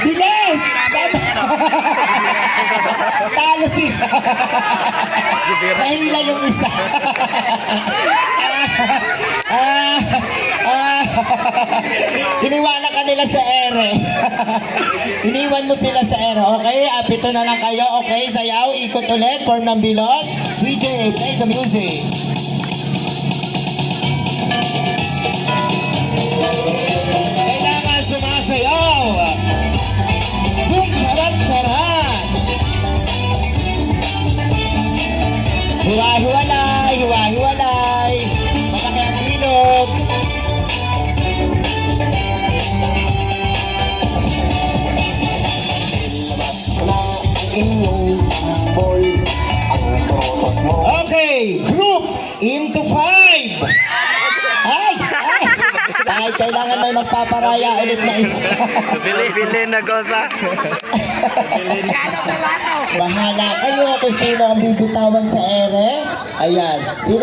Bilis! Talo si... Nahila yung isa. Iniwanan ka nila sa ere. Iniwan mo sila sa ere. Okay, pito na lang kayo. Okay, sayaw, ikot ulit. Form ng bilog. DJ, play the music. Kailangan sumasayaw. Boom, harap, harap. Hiwa-hiwalay, hiwa-hiwalay. Malaki ang bilog. Okay, group into 5. Ay! Ay, kailangan may magpaparaya ulit na isa. Bili na gosa. Bahala kayo kung sino ang bibitawan sa ere. Ayan. Sino